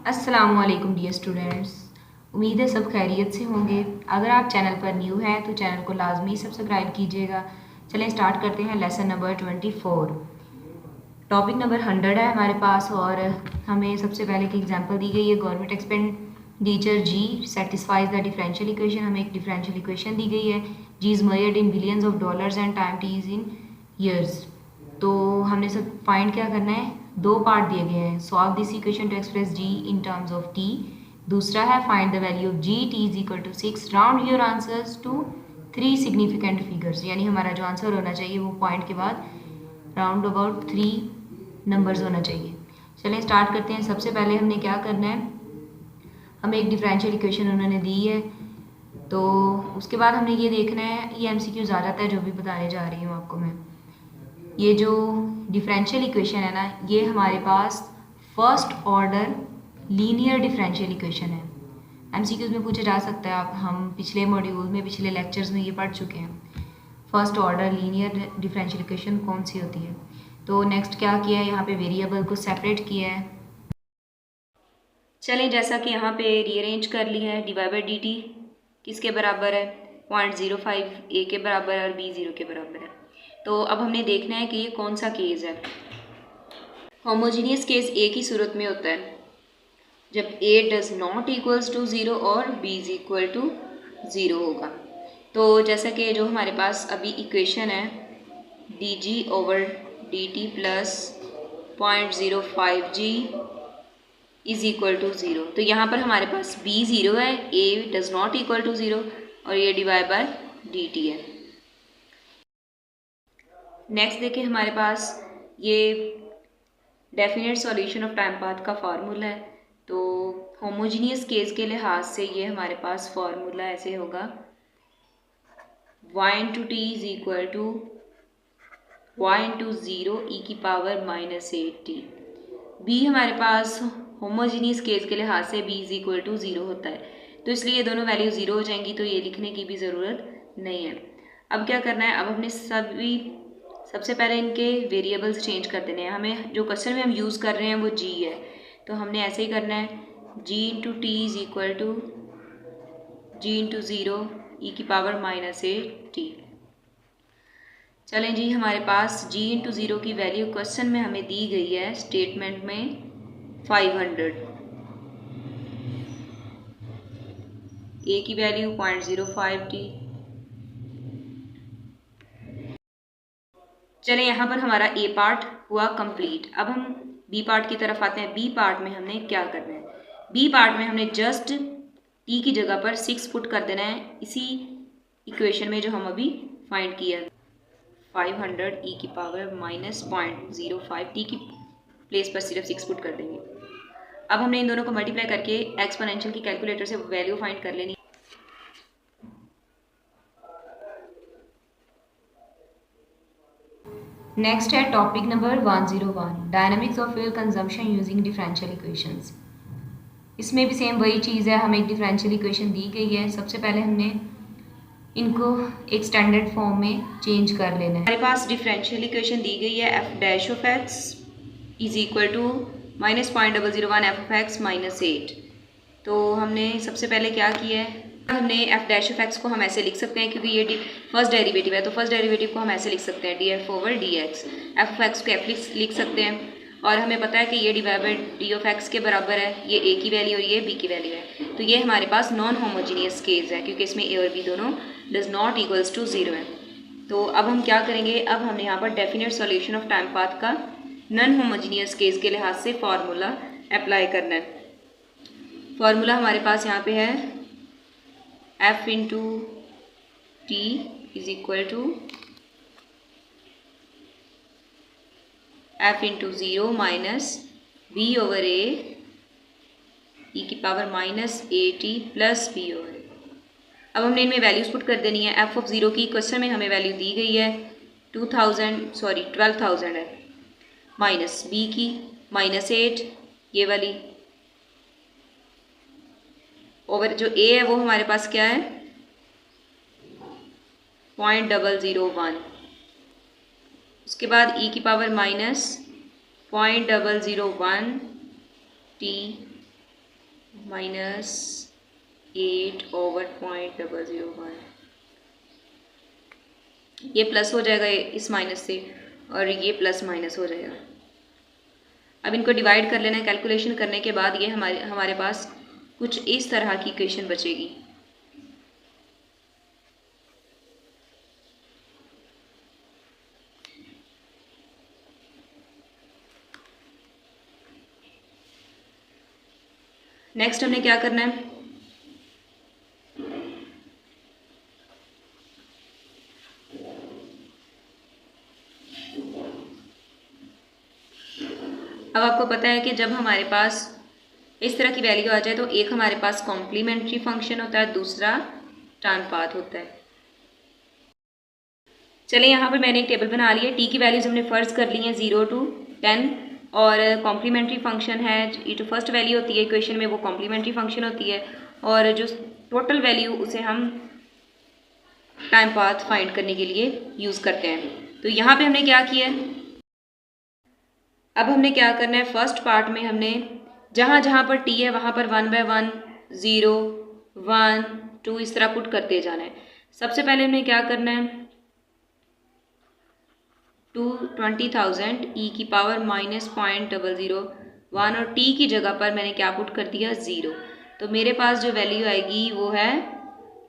अस्सलामुअलैकुम dear students. उम्मीद है सब खैरियत से होंगे। अगर आप चैनल पर न्यू हैं तो चैनल को लाजमी सब्सक्राइब कीजिएगा। चलें स्टार्ट करते हैं लेसन नंबर 24। टॉपिक नंबर 100 है हमारे पास और हमें सबसे पहले की एग्जांपल दी गई है। Government expenditure G satisfies the differential equation. हमें एक डिफरेंशियल इक्वेशन दी गई है। G is measured in billions of dollars and time T is in years. तो हमने सब फाइंड क्या करना है, दो पार्ट दिए गए हैं। Solve this equation to express g in terms of t. दूसरा है find the value of g t is equal to 6। Round your answers to 3 significant figures, यानी हमारा जो आंसर होना चाहिए वो पॉइंट के बाद राउंड अबाउट 3 नंबर्स होना चाहिए। चलें स्टार्ट करते हैं। सबसे पहले हमने क्या करना है, हमें एक डिफरेंशियल इक्वेशन उन्होंने दी है, तो उसके बाद हमने ये देखना है, ये एमसीक्यूज आ जाता है जो भी बताने जा रही हूँ आपको मैं। ये जो डिफरेंशियल इक्वेशन है ना, ये हमारे पास first order linear differential equation है। एमसीक्यूज में पूछा जा सकता है, आप हम पिछले मॉड्यूल में पिछले लेक्चर्स में ये पढ़ चुके हैं। First order linear differential equation कौन सी होती है। तो नेक्स्ट क्या किया है, यहाँ पे वेरिएबल को सेपरेट किया है। चलें जैसा कि यहाँ पे रीअरेंज कर लिया है। D y by d t किसके बराबर है, 0.05 ए के बराबर है और बी 0 के बराबर है। तो अब हमने देखना है कि ये कौन सा केस है। होमोजीनियस केस ए की सूरत में होता है जब ए डज नॉट इक्वल्स टू 0 और बी इज इक्वल टू 0 होगा। तो जैसा कि जो हमारे पास अभी इक्वेशन है d g over d t plus 0.05 g is equal to 0, तो यहाँ पर हमारे पास b 0 है, a does not equal to 0 और ये डिवाइड बाय डी टी है। नेक्स्ट देखिए हमारे पास ये definite solution of time path का फार्मूला है। तो होमोजीनियस केस के लिहाज से ये हमारे पास फार्मूला ऐसे होगा, y into T is equal to y into 0 e की पावर -8t। b हमारे पास होमोजीनियस केस के लिहाज से b इज इक्वल टू 0 होता है, तो इसलिए ये दोनों वैल्यू 0 हो जाएंगी, तो ये लिखने की भी ज़रूरत नहीं है। अब क्या करना है, अब हमने सबसे पहले इनके वेरिएबल्स चेंज कर देने हैं। हमें जो क्वेश्चन में हम यूज़ कर रहे हैं वो g है, तो हमने ऐसे ही करना है, g into T is equal to g into 0 e की पावर -8t। चलें जी, हमारे पास g इंटू 0 की वैल्यू क्वेश्चन में हमें दी गई है स्टेटमेंट में 500, a की वैल्यू 0.05t। चलें यहाँ पर हमारा a पार्ट हुआ कंप्लीट। अब हम b पार्ट की तरफ आते हैं। b पार्ट में हमने क्या करना है, b पार्ट में हमने जस्ट t की जगह पर 6 पुट कर देना है, इसी इक्वेशन में जो हम अभी फाइंड किया 500 e की पावर -0.05t की प्लेस पर सिर्फ 6 पुट कर देंगे। अब हमने इन दोनों को मल्टीप्लाई करके एक्सपोनेंशियल की कैलकुलेटर से वैल्यू फाइंड कर लेनी। नेक्स्ट है topic number 101, dynamics of fuel consumption using differential equations. इसमें भी सेम वही चीज़ है, हमें एक डिफरेंशियल इक्वेशन दी गई है। सबसे पहले हमने इनको एक स्टैंडर्ड फॉर्म में चेंज कर लेना है। हमारे पास डिफरेंशियल इक्वेशन दी गई है f dash of x is equal to -0.001 f of x -8। तो हमने सबसे पहले क्या किया है, हमने एफ डैश ऑफ एक्स को हम ऐसे लिख सकते हैं क्योंकि ये फर्स्ट डेरिवेटिव है, तो फर्स्ट डेरिवेटिव को हम ऐसे लिख सकते हैं D F over D x. F of x को एफ लिख सकते हैं और हमें पता है कि ये divide by D of x के बराबर है, ये ए की वैल्यू और ये बी की वैल्यू है। तो ये हमारे पास नॉन होमोजीनियस केस है क्योंकि इसमें ए और बी दोनों डज नॉट इक्वल्स टू 0 है। तो अब हम क्या करेंगे, अब हमने यहाँ पर definite solution of time path का नॉन होमोजीनियस केस के लिहाज से फार्मूला अप्लाई करना है। फार्मूला हमारे पास यहाँ पे है F into T is equal to F into 0 minus B over A E की power -8t plus B over A. अब हमने इनमें वैल्यूज पुट कर देनी है। एफ ऑफ 0 की क्वेश्चन में हमें वैल्यू दी गई है 12,000 है, माइनस बी की -8 ये वाली, ओवर जो ए है वो हमारे पास क्या है 0.001, उसके बाद ई की पावर -0.001t -8/0.001। ये प्लस हो जाएगा इस माइनस से और ये प्लस माइनस हो जाएगा। अब इनको डिवाइड कर लेना है। कैलकुलेशन करने के बाद ये हमारे पास कुछ इस तरह की इक्वेशन बचेगी। नेक्स्ट हमने क्या करना है, अब आपको पता है कि जब हमारे पास इस तरह की वैल्यू आ जाए तो एक हमारे पास कॉम्प्लीमेंट्री फंक्शन होता है, दूसरा टर्न पाथ होता है। चलिए यहाँ पर मैंने एक टेबल बना लिया। टी की वैल्यूज हमने फर्ज कर ली हैं 0 to 10 और कॉम्प्लीमेंट्री फंक्शन है, ये जो फर्स्ट वैल्यू होती है इक्वेशन में वो कॉम्प्लीमेंट्री फंक्शन होती है और जो टोटल वैल्यू उसे हम टाइम पाथ फाइंड करने के लिए यूज़ करते हैं। तो यहाँ पे हमने क्या किया है, अब हमने क्या करना है, फर्स्ट पार्ट में हमने जहाँ जहाँ पर टी है वहाँ पर 1 by 1 0 1 2 इस तरह पुट करते जाना है। सबसे पहले हमने क्या करना है, 20,000 e की पावर -0.001 और t की जगह पर मैंने क्या पुट कर दिया 0। तो मेरे पास जो वैल्यू आएगी वो है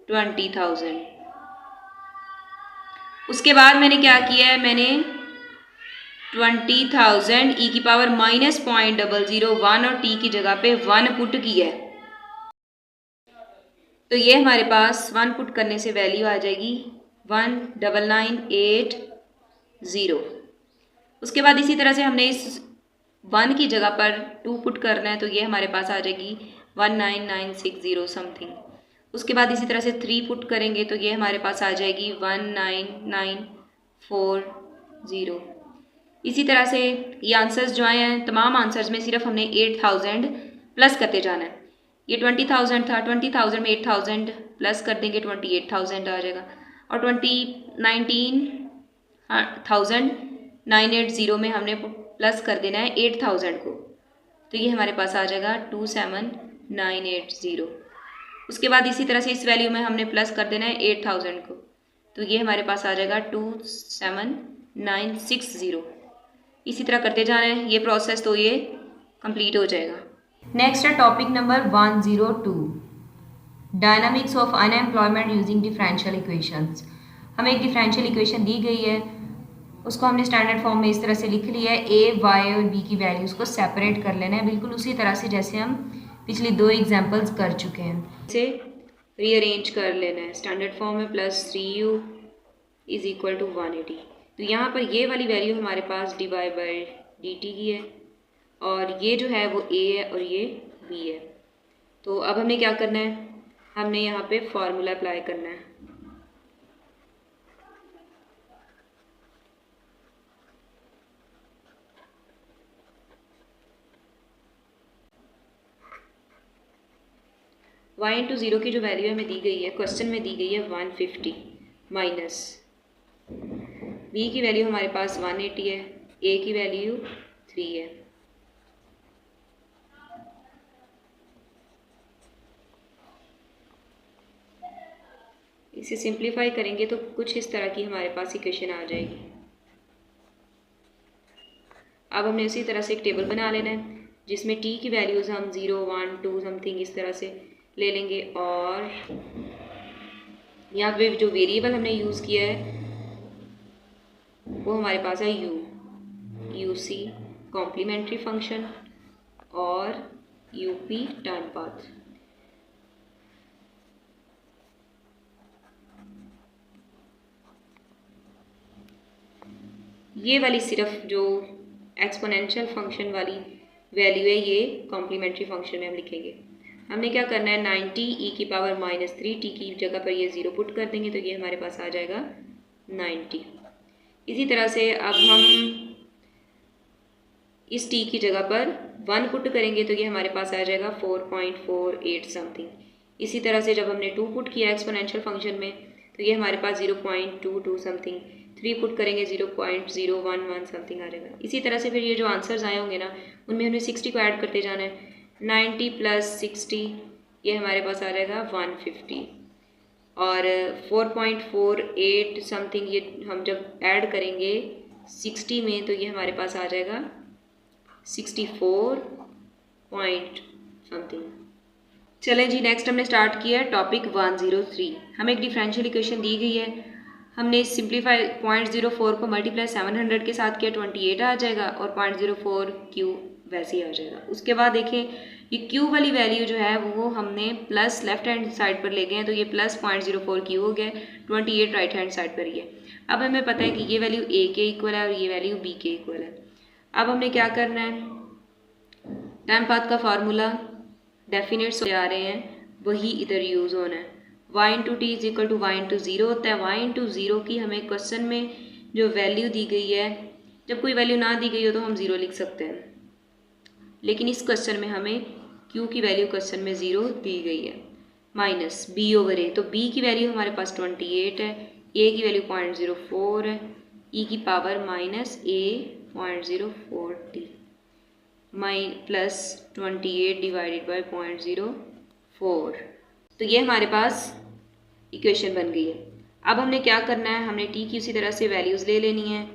20,000। उसके बाद मैंने क्या किया है, मैंने 20,000 e की पावर -0.001 और t की जगह पे 1 पुट किया है। तो ये हमारे पास 1 पुट करने से वैल्यू आ जाएगी 19980। उसके बाद इसी तरह से हमने इस 1 की जगह पर 2 पुट करना है, तो ये हमारे पास आ जाएगी 19960 समथिंग। उसके बाद इसी तरह से 3 पुट करेंगे तो ये हमारे पास आ जाएगी 19940। इसी तरह से ये आंसर्स जो आए हैं, तमाम आंसर्स में सिर्फ हमने 8000 प्लस करते जाना है। ये 20,000 था, 20,000 में 8000 प्लस कर देंगे 28,000 आ जाएगा और 19,980 में हमने प्लस कर देना है 8000 को, तो ये हमारे पास आ जाएगा 27980। उसके बाद इसी तरह से इस वैल्यू में हमने प्लस कर देना है 8000 को, तो ये हमारे पास आ जाएगा 27960। इसी तरह करते जाना है ये प्रोसेस, तो ये कंप्लीट हो जाएगा। नेक्स्ट है topic number 102, dynamics of unemployment using differential equations. हमें एक डिफरेंशियल इक्वेशन दी गई है, उसको हमने स्टैंडर्ड फॉर्म में इस तरह से लिख लिया है। ए वाई और बी की वैल्यूज़ को सेपरेट कर लेना है, बिल्कुल उसी तरह से जैसे हम पिछली 2 एग्जाम्पल्स कर चुके हैं। इसे रीअरेंज कर लेना है। स्टैंडर्ड फॉर्म में +3u इज इक्वल टू 180। तो यहाँ पर ये वाली वैल्यू हमारे पास dy/dt की है और ये जो है वो a है और ये b है। तो अब हमने क्या करना है, हमने यहाँ पे फॉर्मूला अप्लाई करना है। y इंटू 0 की जो वैल्यू हमें दी गई है, क्वेश्चन में दी गई है 150 माइनस b की वैल्यू हमारे पास 180 है, a की वैल्यू 3 है। इसे सिंप्लीफाई करेंगे तो कुछ इस तरह की हमारे पास इक्वेशन आ जाएगी। अब हमने उसी तरह से एक टेबल बना लेना है जिसमें t की वैल्यूज़ हम 0 1 2 समथिंग इस तरह से ले लेंगे और यहाँ पे जो वेरिएबल हमने यूज़ किया है वो हमारे पास है यूसी कॉम्प्लीमेंट्री फंक्शन और यूपी टाइम पाथ। ये वाली सिर्फ जो एक्सपोनेंशियल फंक्शन वाली वैल्यू है ये कॉम्प्लीमेंट्री फंक्शन में हम लिखेंगे। हमने क्या करना है, 90 e की पावर -3 t की जगह पर ये 0 पुट कर देंगे तो ये हमारे पास आ जाएगा 90। इसी तरह से अब हम इस t की जगह पर 1 पुट करेंगे तो ये हमारे पास आ जाएगा 4.48 समथिंग। इसी तरह से जब हमने 2 पुट किया एक्सपोनेंशियल फंक्शन में तो ये हमारे पास 0.22 समथिंग। 3 पुट करेंगे 0.011 समथिंग आ जाएगा। इसी तरह से फिर ये जो आंसर्स आए होंगे ना उनमें हमने 60 को ऐड करते जाना है। 90 प्लस 60 ये हमारे पास आ जाएगा 150 और 4.48 समथिंग ये हम जब ऐड करेंगे 60 में तो ये हमारे पास आ जाएगा 64 पॉइंट समथिंग। चलें जी, नेक्स्ट हमने स्टार्ट किया है टॉपिक 103। हमें एक डिफरेंशियल इक्वेशन दी गई है, हमने सिंप्लीफाई 0.04 को मल्टीप्लाई 700 के साथ किया 28 आ जाएगा और 0.04 क्यू वैसे ही आ जाएगा। उसके बाद देखें ये क्यू वाली वैल्यू जो है वो हमने प्लस लेफ्ट हैंड साइड पर ले गए हैं तो ये प्लस 0.04 क्यू हो गया, 28 राइट हैंड साइड पर ही है। अब हमें पता है कि ये वैल्यू ए के इक्वल है और ये वैल्यू बी के इक्वल है। अब हमने क्या करना है, टाइम पाथ का फार्मूला डेफिनेट से आ रहे हैं वही इधर यूज़ होना है। y into T is equal to y into zero होता है। y इंटू ज़ीरो की हमें क्वेश्चन में जो वैल्यू दी गई है, जब कोई वैल्यू ना दी गई हो तो हम ज़ीरो लिख सकते हैं, लेकिन इस क्वेश्चन में हमें q की वैल्यू क्वेश्चन में ज़ीरो दी गई है। माइनस b ओवर a, तो b की वैल्यू हमारे पास 28 है, a की वैल्यू 0.04 है, e की power minus a 0.04t plus 28 divided by 0.04। तो ये हमारे पास इक्वेशन बन गई है। अब हमने क्या करना है, हमने t की उसी तरह से वैल्यूज़ ले लेनी है।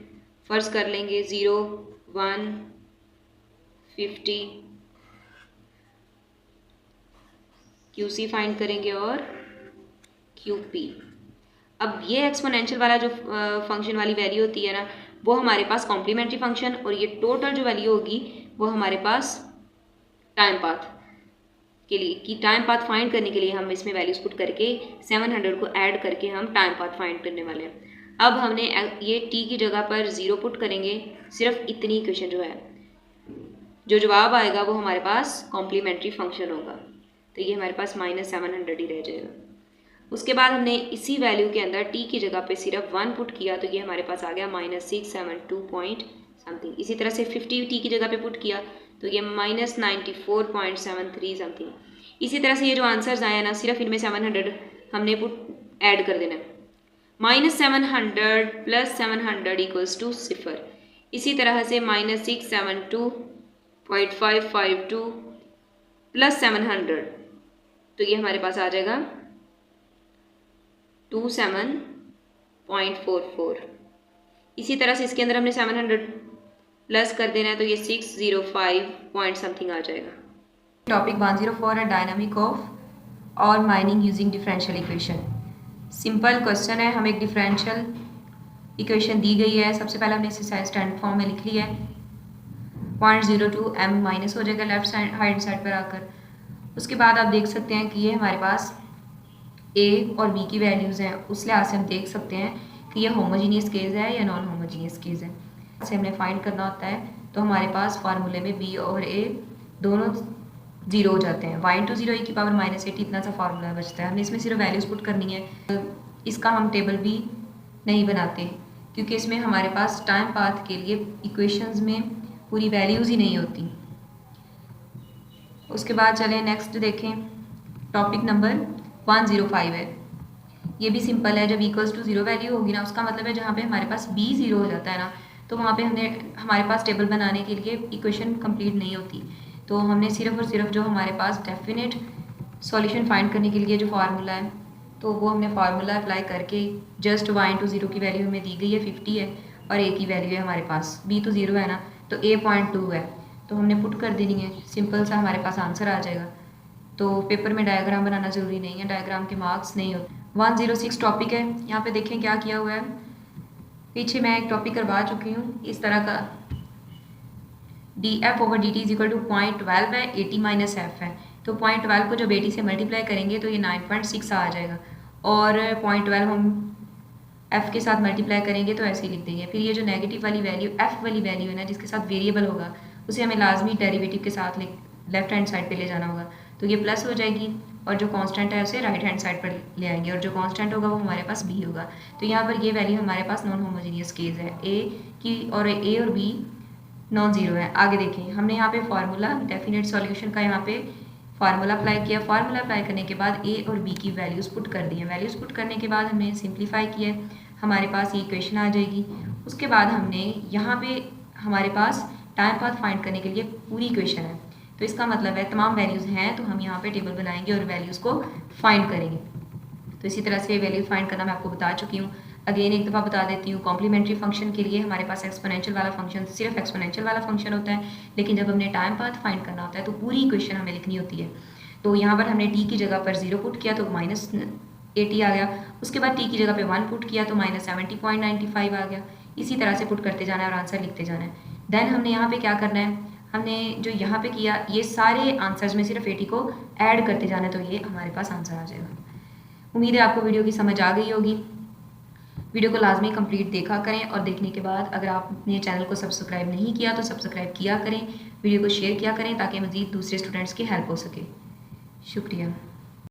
फ़र्ज़ कर लेंगे 0, 1, 50 QC फाइंड करेंगे और QP। अब ये एक्सपोनेंशियल वाला जो फंक्शन वाली वैल्यू होती है ना, वो हमारे पास कॉम्प्लीमेंट्री फंक्शन, और ये टोटल जो वैल्यू होगी वो हमारे पास टाइम पाथ के लिए, कि टाइम पाथ फाइंड करने के लिए हम इसमें वैल्यूज पुट करके 700 को ऐड करके हम टाइम पाथ फाइंड करने वाले हैं। अब हमने ये t की जगह पर 0 पुट करेंगे, सिर्फ इतनी इक्वेशन जो है, जो जवाब आएगा वो हमारे पास कॉम्प्लीमेंट्री फंक्शन होगा, तो ये हमारे पास -700 ही रह जाएगा। उसके बाद हमने इसी वैल्यू के अंदर t की जगह पे सिर्फ 1 पुट किया तो ये हमारे पास आ गया -672 पॉइंट समथिंग। इसी तरह से 50 t की जगह पे पुट किया तो ये -94.73 समथिंग। इसी तरह से ये जो आंसर्स आए हैं ना, सिर्फ इनमें 700 हमने पुट ऐड कर देना है। -700 प्लस 700 इक्वल्स टू 0। इसी तरह से -672.552 प्लस 700, तो ये हमारे पास आ जाएगा 27.44। इसी तरह से इसके अंदर हमने 700 प्लस कर देना है तो ये 605 पॉइंट समथिंग आ जाएगा। टॉपिक 104 है डायनामिक ऑफ और mining using differential equation. Simple question है, हमें एक डिफरेंशियल इक्वेशन दी गई है। सबसे पहले हमने इसे स्टैंडर्ड फॉर्म में लिख लिया है। 0.02 m माइनस हो जाएगा लेफ्ट साइड हैंड साइड पर आकर। उसके बाद आप देख सकते हैं कि ये हमारे पास a और b की वैल्यूज़ हैं, उस लिहाज से हम देख सकते हैं कि ये होमोजीनियस केस है या नॉन होमोजीनियस केस है। से हमने फाइंड करना होता है तो हमारे पास फार्मूले में b और a दोनों 0 हो जाते हैं। y इंटू 0 e की पावर -80 इतना सा फार्मूला बचता है। हमने इसमें सिर्फ वैल्यूज़ पुट करनी है। इसका हम टेबल भी नहीं बनाते क्योंकि इसमें हमारे पास टाइम पाथ के लिए इक्वेशंस में पूरी वैल्यूज़ ही नहीं होती। उसके बाद चलें नेक्स्ट देखें, टॉपिक नंबर 105 है। ये भी सिंपल है, जब इक्वल्स टू 0 वैल्यू होगी ना, उसका मतलब है जहाँ पे हमारे पास b 0 हो जाता है ना, तो वहाँ पे हमारे पास टेबल बनाने के लिए इक्वेशन कंप्लीट नहीं होती। तो हमने सिर्फ और सिर्फ जो हमारे पास डेफिनेट सॉल्यूशन फाइंड करने के लिए जो फार्मूला है, तो वो हमने फार्मूला अप्लाई करके जस्ट y इंटू 0 की वैल्यू हमें दी गई है 50 है और a की वैल्यू है हमारे पास b तो 0 है ना, तो a 0.2 है, तो हमने पुट कर देनी है। सिंपल सा हमारे पास आंसर आ जाएगा। तो पेपर में डायग्राम बनाना ज़रूरी नहीं है, डायग्राम के मार्क्स नहीं होते। 106 टॉपिक है, यहाँ पे देखें क्या किया हुआ है। पीछे मैं एक टॉपिक करवा चुकी हूँ इस तरह का, df over dt is equal to 0.12 है, 80 माइनस f है, तो 0.12 को जब 80 से मल्टीप्लाई करेंगे तो ये 9.6 आ जाएगा, और 0.12 हम f के साथ मल्टीप्लाई करेंगे तो ऐसे ही लिख देंगे। फिर ये जो नेगेटिव वाली वैल्यू f वाली वैल्यू है ना, जिसके साथ वेरिएबल होगा, उसे हमें लाजमी डेरिवेटिव के साथ लेफ्ट हैंड साइड पे ले जाना होगा, तो ये प्लस हो जाएगी, और जो कांस्टेंट है उसे राइट हैंड साइड पर ले आएंगे, और जो कांस्टेंट होगा वो हमारे पास b होगा। तो यहाँ पर ये वैल्यू हमारे पास नॉन होमोजीनियस केस है, a और b नॉन ज़ीरो है। आगे देखें, हमने यहाँ पे फार्मूला डेफिनेट सॉल्यूशन का यहाँ पे फार्मूला अप्लाई किया। फार्मूला अप्लाई करने के बाद a और b की वैल्यूज़ पुट कर दी है। वैल्यूज़ पुट करने के बाद हमने सिंप्लीफाई किया, हमारे पास ये इक्वेशन आ जाएगी। उसके बाद हमने यहाँ पे हमारे पास टाइम पाथ फाइंड करने के लिए पूरी इक्वेशन है, तो इसका मतलब है तमाम वैल्यूज़ हैं तो हम यहाँ पे टेबल बनाएंगे और वैल्यूज़ को फाइंड करेंगे। तो इसी तरह से वैल्यू फाइंड करना मैं आपको बता चुकी हूँ। अगेन एक दफ़ा बता देती हूँ, कॉम्प्लीमेंट्री फंक्शन के लिए हमारे पास एक्सपोनेंशियल वाला फंक्शन सिर्फ एक्सपोनेंशियल वाला फंक्शन होता है, लेकिन जब हमने टाइम पाथ फाइंड करना होता है तो पूरी इक्वेशन हमें लिखनी होती है। तो यहाँ पर हमने टी की जगह पर 0 पुट किया तो -80 आ गया, उसके बाद टी की जगह पे 1 पुट किया तो -70.95 आ गया। इसी तरह से पुट करते जाना है और आंसर लिखते जाना है। देन हमने यहाँ पे क्या करना है, हमने जो यहाँ पे किया ये सारे आंसर्स में सिर्फ 80 को ऐड करते जाना है, तो ये हमारे पास आंसर आ जाएगा। उम्मीद है आपको वीडियो की समझ आ गई होगी। वीडियो को लाजमी कंप्लीट देखा करें और देखने के बाद अगर आपने चैनल को सब्सक्राइब नहीं किया तो सब्सक्राइब किया करें, वीडियो को शेयर किया करें ताकि मज़ीद दूसरे स्टूडेंट्स की हेल्प हो सके। शुक्रिया।